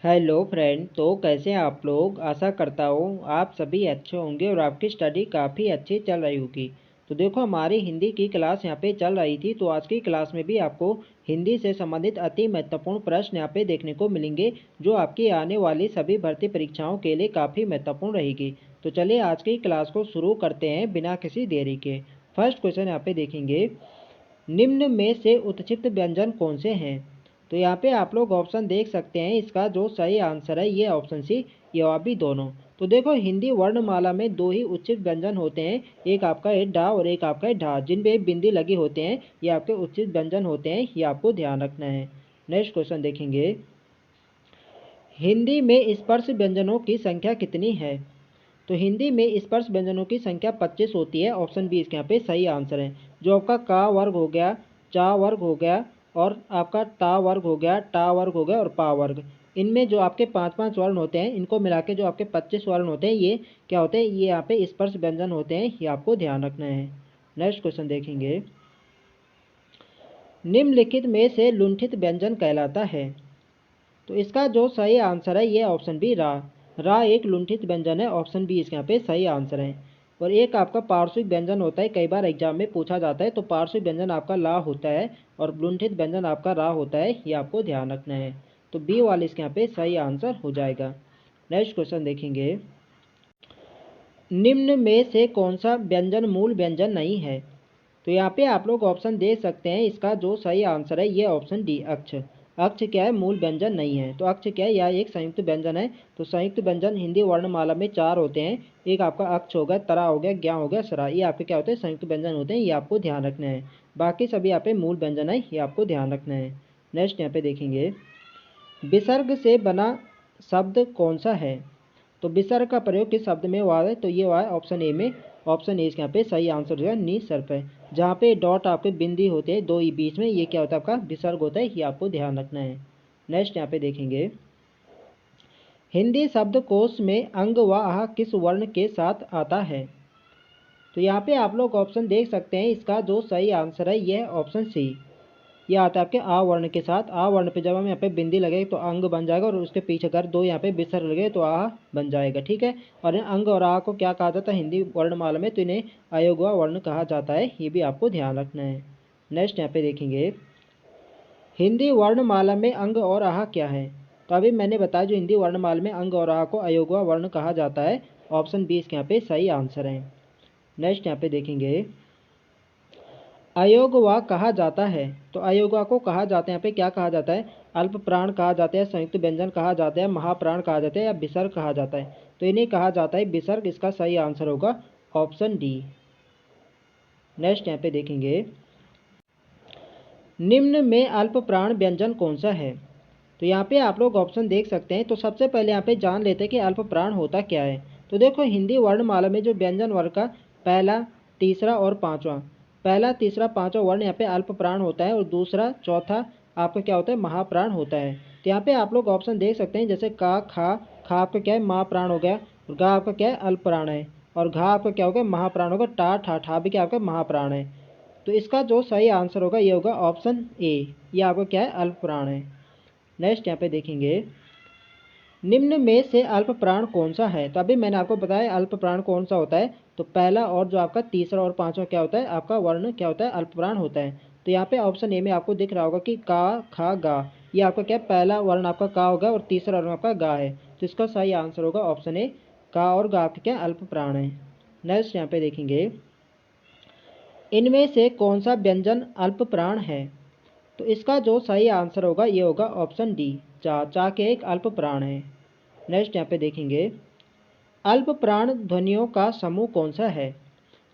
Hello friend. तो कैसे हैं आप लोग। आशा करता हूँ आप सभी अच्छे होंगे और आपकी स्टडी काफ़ी अच्छी चल रही होगी। तो देखो हमारी हिंदी की क्लास यहाँ पे चल रही थी, तो आज की क्लास में भी आपको हिंदी से संबंधित अति महत्वपूर्ण प्रश्न यहाँ पे देखने को मिलेंगे, जो आपकी आने वाली सभी भर्ती परीक्षाओं के लिए काफ़ी महत्वपूर्ण रहेगी। तो चलिए आज की क्लास को शुरू करते हैं बिना किसी देरी के। फर्स्ट क्वेश्चन यहाँ पे देखेंगे, निम्न में से उत्क्षिप्त व्यंजन कौन से हैं। तो यहाँ पे आप लोग ऑप्शन देख सकते हैं, इसका जो सही आंसर है ये ऑप्शन सी, ये और भी दोनों। तो देखो हिंदी वर्णमाला में दो ही उच्चित व्यंजन होते हैं, एक आपका है डा और एक आपका है ढा, जिन पे बिंदी लगी होते हैं ये आपके उच्चित व्यंजन होते हैं, ये आपको ध्यान रखना है। नेक्स्ट क्वेश्चन देखेंगे, हिंदी में स्पर्श व्यंजनों की संख्या कितनी है। तो हिंदी में स्पर्श व्यंजनों की संख्या 25 होती है, ऑप्शन बी इसके यहाँ पे सही आंसर है। जो आपका का वर्ग हो गया, चा वर्ग हो गया और आपका ता वर्ग हो गया, टा वर्ग हो गया और पा वर्ग, इनमें जो आपके 5-5 वर्ण होते हैं, इनको मिला के जो आपके 25 वर्ण होते हैं, ये क्या होते हैं, ये यहाँ पे स्पर्श व्यंजन होते हैं, ये आपको ध्यान रखना है। नेक्स्ट क्वेश्चन देखेंगे, निम्नलिखित में से लुंठित व्यंजन कहलाता है। तो इसका जो सही आंसर है ये ऑप्शन बी रा एक लुंठित व्यंजन है, ऑप्शन बी इसके यहाँ पे सही आंसर है। और एक आपका पार्श्विक व्यंजन होता है, कई बार एग्जाम में पूछा जाता है, तो पार्श्विक व्यंजन आपका ला होता है और लुंठित व्यंजन आपका रा होता है, ये आपको ध्यान रखना है। तो बी वाले इसके यहाँ पे सही आंसर हो जाएगा। नेक्स्ट क्वेश्चन देखेंगे, निम्न में से कौन सा व्यंजन मूल व्यंजन नहीं है। तो यहाँ पे आप लोग ऑप्शन देख सकते हैं, इसका जो सही आंसर है ये ऑप्शन डी अक्ष। अक्ष क्या है, मूल व्यंजन नहीं है। तो अक्ष क्या है, यह एक संयुक्त व्यंजन है। तो संयुक्त व्यंजन हिंदी वर्णमाला में 4 होते हैं, एक आपका अक्ष हो गया, तरा हो गया, ज्ञा हो गया, सरा, ये आपके क्या होते हैं, संयुक्त व्यंजन होते हैं, ये आपको ध्यान रखना है। बाकी सभी यहाँ पे मूल व्यंजन है, ये आपको ध्यान रखना है। नेक्स्ट यहाँ पे देखेंगे, विसर्ग से बना शब्द कौन सा है। तो विसर्ग का प्रयोग किस शब्द में हुआ है, तो ये हुआ है ऑप्शन ए में, ऑप्शन ए इसके यहाँ पे सही आंसर जो है निसर्प है। जहाँ पे डॉट आपके बिंदी होते हैं दो ही बीच में, ये क्या होता है आपका विसर्ग होता है, ये आपको ध्यान रखना है। नेक्स्ट यहाँ पे देखेंगे, हिंदी शब्दकोश में अंग व आह किस वर्ण के साथ आता है। तो यहाँ पे आप लोग ऑप्शन देख सकते हैं, इसका जो सही आंसर है यह ऑप्शन सी, यह आता है आपके आ वर्ण के साथ। आ वर्ण पे जब हम यहाँ पे बिंदी लगे तो अंग बन जाएगा, और उसके पीछे अगर दो यहाँ पे विसर्ग लगे तो आ बन जाएगा, ठीक है। और इन अंग और आ को क्या कहा जाता है हिंदी वर्णमाला में, तो इन्हें अयोगवा वर्ण कहा जाता है, ये भी आपको ध्यान रखना है। नेक्स्ट यहाँ पे देखेंगे, हिंदी वर्णमाला में अंग और आह क्या है। तो अभी मैंने बताया जो हिंदी वर्णमाला में अंग और आह को अयोगवा वर्ण कहा जाता है, ऑप्शन बी इसके यहाँ पे सही आंसर है। नेक्स्ट यहाँ पे देखेंगे, अयोगवा कहा जाता है। तो अयोगवा को कहा जाता है, यहाँ पे क्या कहा जाता है, अल्प प्राण कहा जाता है, संयुक्त व्यंजन कहा जाता है, महाप्राण कहा जाता है, या विसर्ग कहा जाता है। तो इन्हें कहा जाता है विसर्ग, इसका सही आंसर होगा ऑप्शन डी। नेक्स्ट यहाँ पे देखेंगे, निम्न में अल्प प्राण व्यंजन कौन सा है। तो यहाँ पे आप लोग ऑप्शन देख सकते हैं। तो सबसे पहले यहाँ पे जान लेते हैं कि अल्प प्राण होता क्या है। तो देखो हिंदी वर्णमाला में जो व्यंजन वर्ग का पहला, तीसरा और पांचवा, पहला, तीसरा, पांचवा वर्ण यहाँ पे अल्प प्राण होता है, और दूसरा, चौथा आपका क्या होता है, महाप्राण होता है। तो यहाँ पे आप लोग ऑप्शन देख सकते हैं, जैसे का, खा आपका क्या है, महाप्राण हो गया, और गा आपका क्या है, अल्प प्राण है, और घा आपका क्या होगा, महाप्राण होगा, टा, ठा भी क्या आपका महाप्राण है। तो इसका जो सही आंसर होगा ये होगा ऑप्शन ए, ये आपका क्या है, अल्प प्राण है। नेक्स्ट यहाँ पे देखेंगे, निम्न में से अल्प प्राण कौन सा है। तो अभी मैंने आपको बताया अल्प प्राण कौन सा होता है। तो पहला और जो आपका तीसरा और पांचवा क्या होता है, आपका वर्ण क्या होता है, अल्प प्राण होता है। तो यहाँ पे ऑप्शन ए में आपको दिख रहा होगा कि का, खा, गा, ये आपका क्या, पहला वर्ण आपका का होगा और तीसरा वर्ण आपका गा है। तो इसका सही आंसर होगा ऑप्शन ए, का और गा आपके क्या अल्प प्राण है। नेक्स्ट यहाँ पे देखेंगे, इनमें से कौन सा व्यंजन अल्प प्राण है। तो इसका जो सही आंसर होगा ये होगा ऑप्शन डी, चा के एक अल्प प्राण है। नेक्स्ट यहाँ पे देखेंगे, अल्प प्राण ध्वनियों का समूह कौन सा है।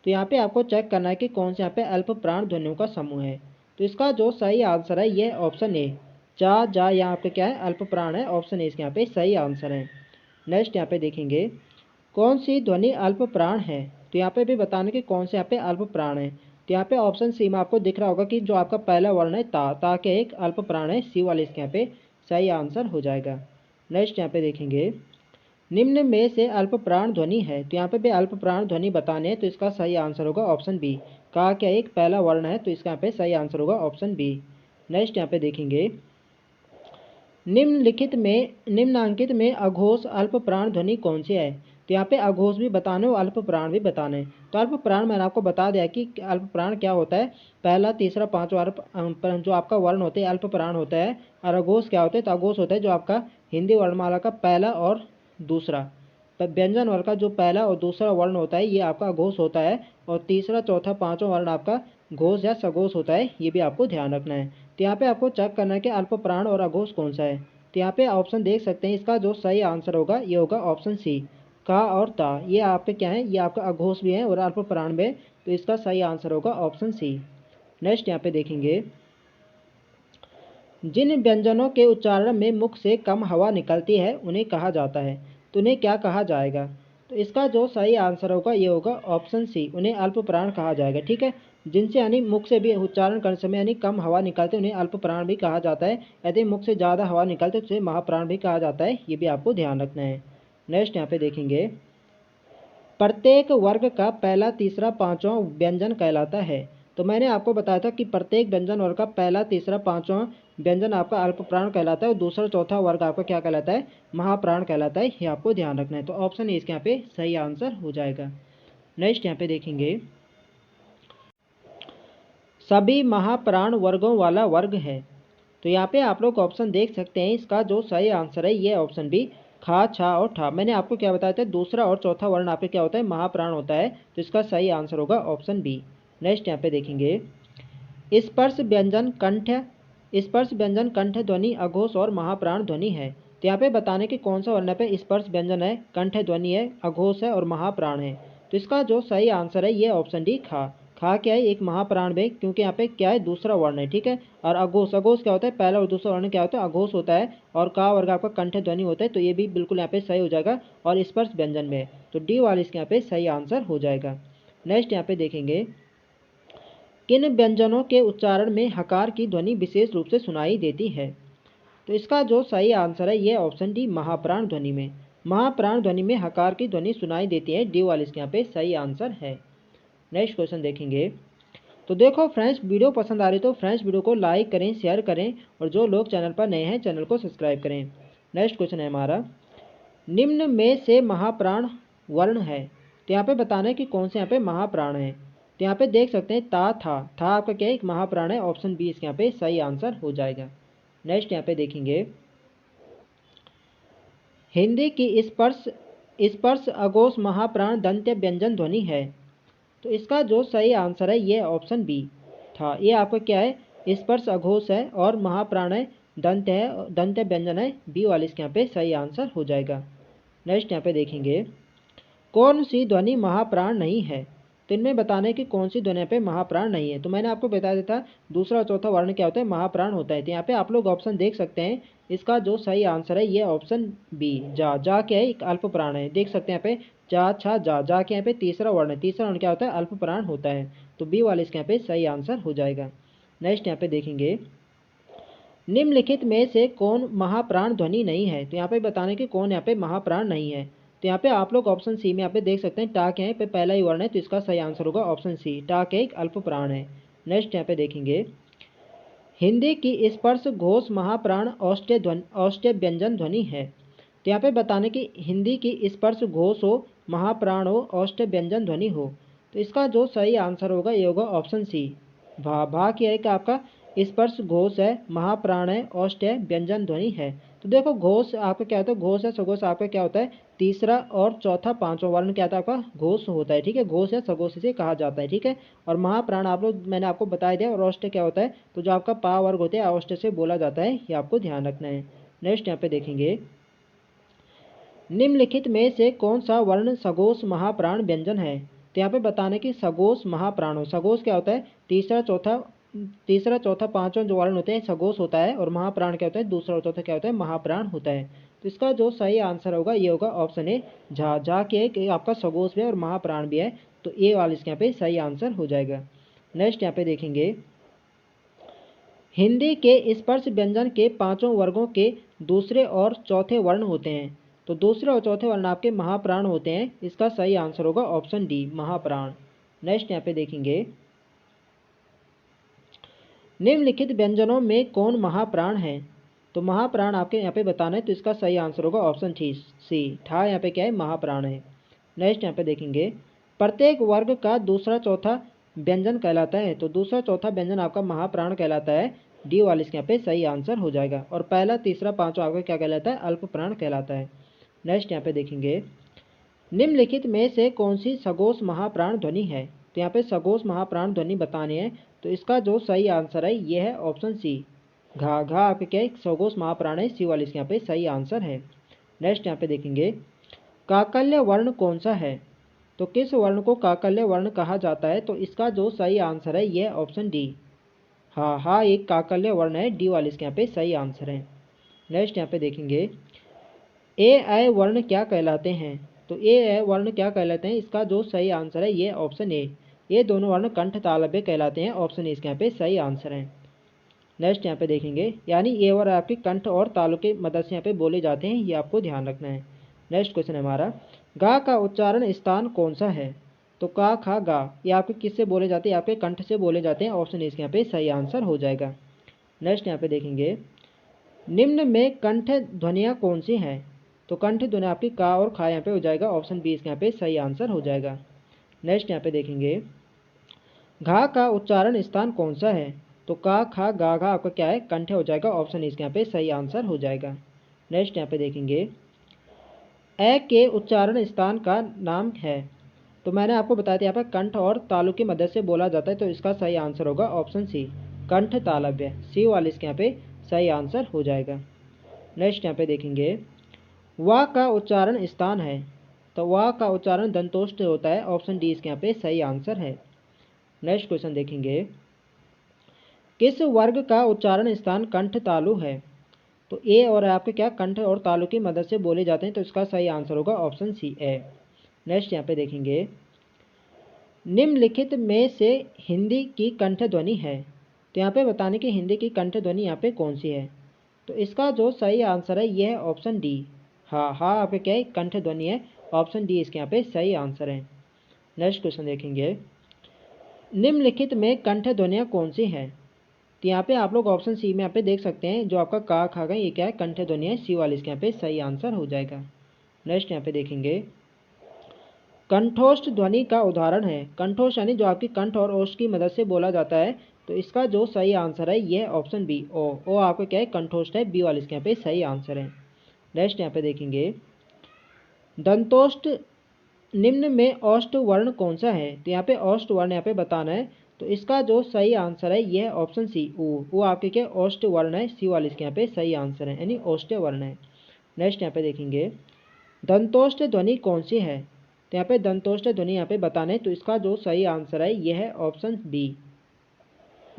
तो यहाँ पे आपको चेक करना है कि कौन से यहाँ पे अल्प प्राण ध्वनियों का समूह है। तो इसका जो सही आंसर है ये ऑप्शन ए, चा, जा यहाँ पे क्या है, अल्प प्राण है, ऑप्शन ए इसके यहाँ पे सही आंसर है। नेक्स्ट यहाँ पे देखेंगे, कौन सी ध्वनि अल्प प्राण है। तो यहाँ पे भी बताने कि कौन से यहाँ पे अल्प प्राण है। तो यहाँ पे ऑप्शन सी में आपको दिख रहा होगा कि जो आपका पहला वर्ण है ता के एक अल्प प्राण है, सी वाले इसके यहाँ पे सही आंसर हो जाएगा। नेक्स्ट यहाँ पे देखेंगे, निम्न में से अल्प प्राण ध्वनि है। तो यहाँ पे भी अल्प प्राण ध्वनि बताने हैं, तो इसका सही आंसर होगा ऑप्शन बी, का क्या एक पहला वर्ण है, तो इसका यहाँ पे सही आंसर होगा ऑप्शन बी। नेक्स्ट यहाँ पे देखेंगे, निम्नांकित में अघोष अल्प प्राण ध्वनि कौन सी है? तो यहाँ पे अघोष भी बताने और अल्प प्राण भी बताने। तो अल्प प्राण मैंने आपको बता दिया कि अल्प प्राण क्या होता है। पहला, तीसरा, पांचवा जो आपका वर्ण होते हैं अल्प प्राण होता है। और अघोष क्या होता है? तो अघोष होता है जो आपका हिंदी वर्णमाला का पहला और दूसरा व्यंजन वर्ग का जो पहला और दूसरा वर्ण होता है ये आपका अघोष होता है। और तीसरा, चौथा, पांचवा वर्ण आपका घोष या सघोष होता है। ये भी आपको ध्यान रखना है। तो यहाँ पे आपको चेक करना है कि अल्प प्राण और अघोष कौन सा है। तो यहाँ पे ऑप्शन देख सकते हैं, इसका जो सही आंसर होगा ये होगा ऑप्शन सी, का और ता। ये आप पे क्या है? ये आपका अघोष भी है और अल्प प्राण में। तो इसका सही आंसर होगा ऑप्शन सी। नेक्स्ट यहाँ पे देखेंगे, जिन व्यंजनों के उच्चारण में मुख से कम हवा निकलती है उन्हें कहा जाता है। तो उन्हें क्या कहा जाएगा? तो इसका जो सही आंसर होगा ये होगा ऑप्शन सी, उन्हें अल्प प्राण कहा जाएगा। ठीक है, जिनसे यानी मुख से भी उच्चारण करने समय यानी कम हवा निकलते उन्हें अल्प प्राण भी कहा जाता है। यदि मुख से ज़्यादा हवा निकलते तो उसे महाप्राण भी कहा जाता है। ये भी आपको ध्यान रखना है। नेक्स्ट यहाँ पे देखेंगे, प्रत्येक वर्ग का पहला, तीसरा, पांचवा व्यंजन कहलाता है। तो मैंने आपको बताया था कि प्रत्येक व्यंजन वर्ग का पहला, तीसरा, पांचवा व्यंजन आपका अल्प प्राण कहलाता है और दूसरा, चौथा वर्ग आपका क्या कहलाता है? महाप्राण कहलाता है। ये आपको ध्यान रखना है। तो ऑप्शन ए इसके यहाँ पे सही आंसर हो जाएगा। नेक्स्ट यहाँ पे देखेंगे, सभी महाप्राण वर्गों वाला वर्ग है। तो यहाँ पे आप लोग ऑप्शन देख सकते हैं, इसका जो सही आंसर है ये ऑप्शन बी, खा, छा और ठा। मैंने आपको क्या बताया था? दूसरा और चौथा वर्ण आपके क्या होता है? महाप्राण होता है। तो इसका सही आंसर होगा ऑप्शन बी। नेक्स्ट यहाँ पे देखेंगे, स्पर्श व्यंजन कंठ ध्वनि अघोष और महाप्राण ध्वनि है। तो यहाँ पे बताने कि कौन सा वर्ण पे स्पर्श व्यंजन है, कंठ ध्वनि है, अघोष है और महाप्राण है। तो इसका जो सही आंसर है ये ऑप्शन डी, खा। खा क्या है? एक महाप्राण में, क्योंकि यहाँ पे क्या है? दूसरा वर्ण है। ठीक है, और अघोष क्या होता है? पहला और दूसरा वर्ण क्या होता है? अघोष होता है। और का वर्ग आपका कंठ ध्वनि होता है। तो ये भी बिल्कुल यहाँ पे सही हो जाएगा और स्पर्श व्यंजन में। तो डी वाले इसके यहाँ पे सही आंसर हो जाएगा। नेक्स्ट यहाँ पे देखेंगे, किन व्यंजनों के उच्चारण में हकार की ध्वनि विशेष रूप से सुनाई देती है? तो इसका जो सही आंसर है ये ऑप्शन डी, महाप्राण ध्वनि में। महाप्राण ध्वनि में हकार की ध्वनि सुनाई देती है। डी वाले इसके यहाँ पे सही आंसर है। नेक्स्ट क्वेश्चन देखेंगे। तो देखो फ्रेंड्स, वीडियो पसंद आ रही तो फ्रेंड्स वीडियो को लाइक करें, शेयर करें और जो लोग चैनल पर नए हैं चैनल को सब्सक्राइब करें। नेक्स्ट क्वेश्चन है हमारा, निम्न में से महाप्राण वर्ण है। तो यहाँ पे बताना है कि कौन से यहाँ पे महाप्राण है। तो यहाँ पे देख सकते हैं, ता, था आपका क्या है? एक महाप्राण है। ऑप्शन बी इसके यहाँ पे सही आंसर हो जाएगा। नेक्स्ट यहाँ पे देखेंगे, हिंदी की स्पर्श अघोष महाप्राण दंत्य व्यंजन ध्वनि है। तो इसका जो सही आंसर है ये ऑप्शन बी था। ये आपका क्या है? स्पर्श अघोष है और महाप्राण है, दंत है, दंत्य व्यंजन है। बी वाले इसके यहाँ पे सही आंसर हो जाएगा। नेक्स्ट यहाँ पे देखेंगे, कौन सी ध्वनि महाप्राण नहीं है। तो इनमें बताने की कौन सी ध्वनि पे महाप्राण नहीं है। तो मैंने आपको बता दिया था दूसरा और चौथा वर्ण क्या होता है? महाप्राण होता है। तो यहाँ पे आप लोग ऑप्शन देख सकते हैं, इसका जो सही आंसर है ये ऑप्शन बी, जा क्या है? एक अल्प प्राण है। देख सकते हैं यहाँ पे जा, छा, जा के यहाँ पे तीसरा वर्ण है। तीसरा वर्ण क्या होता है? अल्प प्राण होता है। तो बी वाले इसके यहाँ पे सही आंसर हो जाएगा। नेक्स्ट यहाँ पे देखेंगे, निम्नलिखित में से कौन महाप्राण ध्वनि नहीं है। तो यहाँ पे बताने की कौन यहाँ पे महाप्राण नहीं है। तो यहाँ पे आप लोग ऑप्शन सी में यहाँ पे देख सकते हैं, टा क्या है? पे पहला ही वर्ण है। तो इसका सही आंसर होगा ऑप्शन सी, टा के एक अल्प प्राण है। नेक्स्ट यहाँ पे देखेंगे, हिंदी की स्पर्श घोष महाप्राण औष्ठ्य व्यंजन ध्वनि है। तो यहाँ पे बताने की हिंदी की स्पर्श घोष हो, महाप्राण हो, औष्ठ्य व्यंजन ध्वनि हो। तो इसका जो सही आंसर होगा ये होगा ऑप्शन सी, भा क्या है कि आपका स्पर्श घोष है, महाप्राण है, औष्ठ्य व्यंजन ध्वनि है। तो देखो घोष आपका क्या होता है? घोष या सघोष आपका क्या होता है? तीसरा और चौथा, पांचवा वर्ण क्या था आपका? घोष होता है। ठीक है, घोष या सघोष इसे कहा जाता है। ठीक है, और महाप्राण आप लोग मैंने आपको बताया दिया। और औष्ठ्य क्या होता है? तो जो आपका पा वर्ग होते हैं औष्ठ्य से बोला जाता है। ये आपको ध्यान रखना है। नेक्स्ट यहाँ पे देखेंगे, निम्नलिखित में से कौन सा वर्ण सघोष महाप्राण व्यंजन है। तो यहाँ पे बताने की सघोष महाप्राण हो। सघोष क्या होता है? तीसरा चौथा पांचवा जो वर्ण होते हैं सघोष होता है। और महाप्राण क्या होता है? दूसरा और चौथा क्या होता है? महाप्राण होता है। तो इसका जो सही आंसर होगा ये होगा ऑप्शन ए, झा के आपका सघोष भी है और महाप्राण भी है। तो ए वाले इसके यहाँ पे सही आंसर हो जाएगा। नेक्स्ट यहाँ पे देखेंगे, हिंदी के स्पर्श व्यंजन के पांचों वर्गों के दूसरे और चौथे वर्ण होते हैं। तो दूसरे और चौथे वर्ण आपके महाप्राण होते हैं। इसका सही आंसर होगा ऑप्शन डी, महाप्राण। नेक्स्ट यहाँ पे देखेंगे, निम्नलिखित व्यंजनों में कौन महाप्राण है। तो महाप्राण आपके यहाँ पे बताना है, तो इसका सही आंसर होगा ऑप्शन सी, ठा यहाँ पे क्या है, महाप्राण है। नेक्स्ट यहाँ पे देखेंगे, प्रत्येक वर्ग का दूसरा चौथा व्यंजन कहलाता है, तो दूसरा चौथा व्यंजन आपका महाप्राण कहलाता है, डी वाला इसके यहाँ पे सही आंसर हो जाएगा। और पहला तीसरा पांचवा आपका क्या कहलाता है, अल्प प्राण कहलाता है। नेक्स्ट यहाँ पे देखेंगे, निम्नलिखित में से कौन सी सघोष महाप्राण ध्वनि है, तो यहाँ पे सघोष महाप्राण ध्वनि बतानी है, तो इसका जो सही आंसर है ये है ऑप्शन सी, घा। घा आपके क्या है, सघोष महाप्राण है, सी वाला इसके यहाँ पे सही आंसर है। नेक्स्ट यहाँ पे देखेंगे, काकल्य वर्ण कौन सा है, तो किस वर्ण को काकल्य वर्ण कहा जाता है, तो इसका जो सही आंसर है यह ऑप्शन डी, हा एक काकल्य वर्ण है, डी वाले इसके यहाँ पे सही आंसर है। नेक्स्ट यहाँ पे देखेंगे, ए ऐ वर्ण क्या कहलाते हैं, तो ए ऐ वर्ण क्या कहलाते हैं, इसका जो सही आंसर है ये ऑप्शन ए, ये दोनों वर्ण कंठ तालव्य कहलाते हैं, ऑप्शन ए इसके यहाँ पे सही आंसर है। नेक्स्ट यहाँ पे देखेंगे, यानी ये और आपके कंठ और तालु के मदद से यहाँ पे बोले जाते हैं, ये आपको ध्यान रखना है। नेक्स्ट क्वेश्चन है हमारा, गा का उच्चारण स्थान कौन सा है, तो का खा गा ये आपके किससे बोले जाते हैं, आपके कंठ से बोले जाते हैं, ऑप्शन ए इसके यहाँ पे सही आंसर हो जाएगा। नेक्स्ट यहाँ पे देखेंगे, निम्न में कंठ ध्वनियाँ कौन सी हैं, तो कंठ ध्वनि आपकी का और खा यहाँ पे हो जाएगा, ऑप्शन बी इसके यहाँ पे सही आंसर हो जाएगा। नेक्स्ट यहाँ पे देखेंगे, घा का उच्चारण स्थान कौन सा है, तो का खा गा घा आपका क्या है, कंठ हो जाएगा, ऑप्शन इसके यहाँ पे सही आंसर हो जाएगा। नेक्स्ट यहाँ पे देखेंगे, ए के उच्चारण स्थान का नाम है, तो मैंने आपको बताया था यहाँ पर कंठ और तालु की मदद से बोला जाता है, तो इसका सही आंसर होगा ऑप्शन सी, कंठ तालव्य, सी वाले इसके यहाँ पे सही आंसर हो जाएगा। नेक्स्ट यहाँ पे देखेंगे, वा का उच्चारण स्थान है, तो वा का उच्चारण दंतोष्ठ होता है, ऑप्शन डी इसके यहाँ पे सही आंसर है। नेक्स्ट क्वेश्चन देखेंगे, किस वर्ग का उच्चारण स्थान कंठ तालु है, तो ए और आपके क्या कंठ और तालु की मदद से बोले जाते हैं, तो इसका सही आंसर होगा ऑप्शन सी ए। नेक्स्ट यहाँ पे देखेंगे, निम्नलिखित में से हिंदी की कंठ ध्वनि है, तो यहाँ पे बताने की हिंदी की कंठ ध्वनि यहाँ पे कौन सी है, तो इसका जो सही आंसर है यह है ऑप्शन डी, हा आपके क्या है, कंठ ध्वनि है, ऑप्शन डी इसके यहाँ पे सही आंसर है। नेक्स्ट क्वेश्चन देखेंगे, निम्नलिखित में कंठ ध्वनियाँ कौन सी हैं, तो यहाँ पे आप लोग ऑप्शन सी में यहाँ पे देख सकते हैं, जो आपका का खा गए ये क्या है, कंठ ध्वनि है, सी वाले इसके यहाँ पे सही आंसर हो जाएगा। नेक्स्ट यहाँ पे देखेंगे, कंठोष्ठ ध्वनि का उदाहरण है, कंठोष्ठ यानी जो आपकी कंठ और ओष्ठ की मदद से बोला जाता है, तो इसका जो सही आंसर है यह ऑप्शन बी, ओ आपका क्या है, कंठोष्ठ है, बी वाले इसके यहाँ पे सही आंसर है। नेक्स्ट यहाँ पे देखेंगे, दंतोष्ठ निम्न में औष्ठ वर्ण कौन सा है, तो यहाँ पे औष्ठ वर्ण यहाँ पे बताना है, तो इसका जो सही आंसर है यह ऑप्शन सी, वो आपके क्या औष्ठ वर्ण है, सी वाले इसके यहाँ पे सही आंसर है, यानी औष्ठ वर्ण है। नेक्स्ट यहाँ पे देखेंगे, दंतोष्ठ ध्वनि कौन सी है, तो यहाँ पे दंतोष्ठ ध्वनि यहाँ पे बताना है, तो इसका जो सही आंसर है यह है ऑप्शन बी,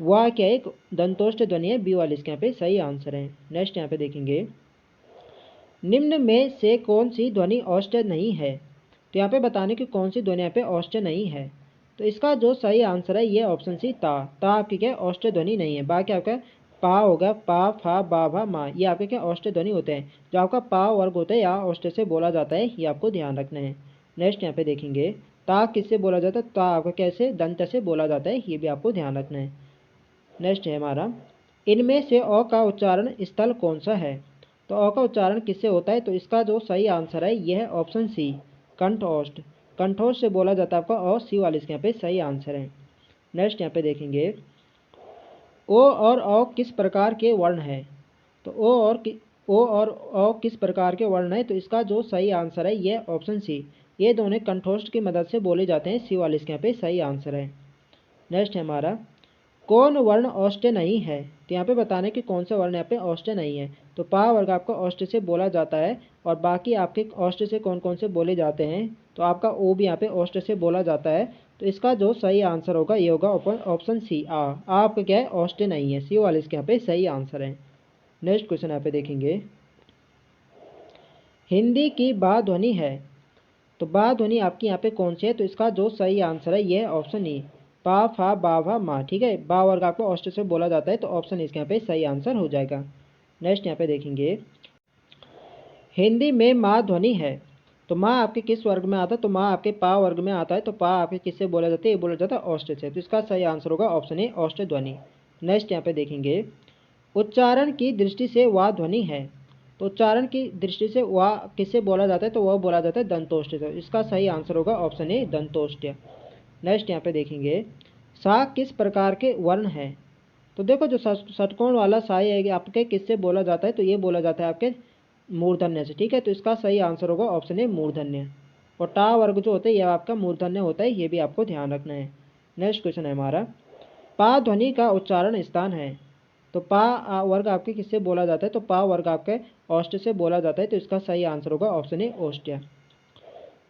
वह क्या एक दंतोष्ठ ध्वनि है, बी वाले इसके यहाँ पे सही आंसर है। नेक्स्ट यहाँ पे देखेंगे, निम्न में से कौन सी ध्वनि औष्ठ नहीं है, तो यहाँ पे बताने की कौन सी ध्वनि यहाँ पे औष्ठ नहीं है, तो इसका जो सही आंसर है ये ऑप्शन सी, ता आपकी क्या औष्ठ ध्वनि नहीं है। बाकी आपका पा होगा, पा फा बा भा मा, ये आपके क्या औष्ठ ध्वनि होते हैं, जो आपका पा वर्ग होता है या औष्ठ से बोला जाता है, ये आपको ध्यान रखना है। नेक्स्ट यहाँ पे देखेंगे, ता किससे बोला जाता है, ता आपका कैसे दंत से बोला जाता है, ये भी आपको ध्यान रखना है। नेक्स्ट है हमारा, इनमें से अ का उच्चारण स्थल कौन सा है, तो अ का उच्चारण किससे होता है, तो इसका जो सही आंसर है यह ऑप्शन सी, कंठोष्ठ, कंठोष्ठ से बोला जाता है आपका, और सी वाले इसके यहाँ पे सही आंसर है। नेक्स्ट यहाँ पे देखेंगे, ओ और औ किस प्रकार के वर्ण है, तो ओ और औ किस प्रकार के वर्ण है, तो इसका जो सही आंसर है यह ऑप्शन सी, ये दोनों कंठोष्ठ की मदद से बोले जाते हैं, सी वाले इसके यहाँ पे सही आंसर है। नेक्स्ट है हमारा, कौन वर्ण औष्ठ नहीं है, तो यहाँ पे बताने कि कौन सा वर्ण यहाँ पे औष्ठ नहीं है, तो पा वर्ग आपका औष्ठ से बोला जाता है, और बाकी आपके औष्ठ से कौन कौन से बोले जाते हैं, तो आपका ओ भी यहाँ पे औष्ठ से बोला जाता है, तो इसका जो सही आंसर होगा ये होगा ऑप्शन सी, आपका क्या है, औष्ठ नहीं है, सी वाले इसके यहाँ पे सही आंसर है। नेक्स्ट क्वेश्चन यहाँ पे देखेंगे, हिंदी की बा ध्वनि है, तो बा ध्वनि आपकी यहाँ पे कौन सी है, तो इसका जो सही आंसर है यह ऑप्शन ई, पा फा बा भा मा, ठीक है, बा वर्ग आपको औष्ठ से बोला जाता है, तो ऑप्शन इसके यहाँ पे सही आंसर हो जाएगा। नेक्स्ट यहाँ पे देखेंगे, हिंदी में माँ ध्वनि है, तो माँ आपके किस वर्ग में आता है, तो माँ आपके पा वर्ग में आता है, तो पा आपके किससे बोला जाता है, ये बोला जाता है औष्ठ से, तो इसका सही आंसर होगा ऑप्शन ए, औष्ठ ध्वनि। नेक्स्ट यहाँ पे देखेंगे, उच्चारण की दृष्टि से वह ध्वनि है। तो उच्चारण की दृष्टि से वह किससे बोला जाता है, तो वह बोला जाता है दंतोष्ठ से। इसका सही आंसर होगा ऑप्शन ए दंतोष्ठ। नेक्स्ट यहाँ पे देखेंगे, सा किस प्रकार के वर्ण है। तो देखो जो षटकोण वाला सा है आपके किससे बोला जाता है, तो ये बोला जाता है आपके मूर्धन्य से। ठीक है, तो इसका सही आंसर होगा ऑप्शन ए मूर्धन्य। और टा वर्ग जो होता है यह आपका मूर्धन्य होता है, ये भी आपको ध्यान रखना है। नेक्स्ट क्वेश्चन है हमारा, पा ध्वनि का उच्चारण स्थान है। तो पा वर्ग आपके किससे बोला जाता है, तो पा वर्ग आपके ओष्ठ से बोला जाता है, तो इसका सही आंसर होगा ऑप्शन ए ओष्ठ्य।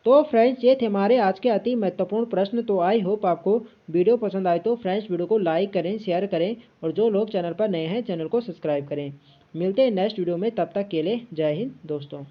तो फ्रेंड्स ये थे हमारे आज के अति महत्वपूर्ण प्रश्न। तो आई होप आपको वीडियो पसंद आए, तो फ्रेंड्स वीडियो को लाइक करें, शेयर करें, और जो लोग चैनल पर नए हैं चैनल को सब्सक्राइब करें। मिलते हैं नेक्स्ट वीडियो में, तब तक के लिए जय हिंद दोस्तों।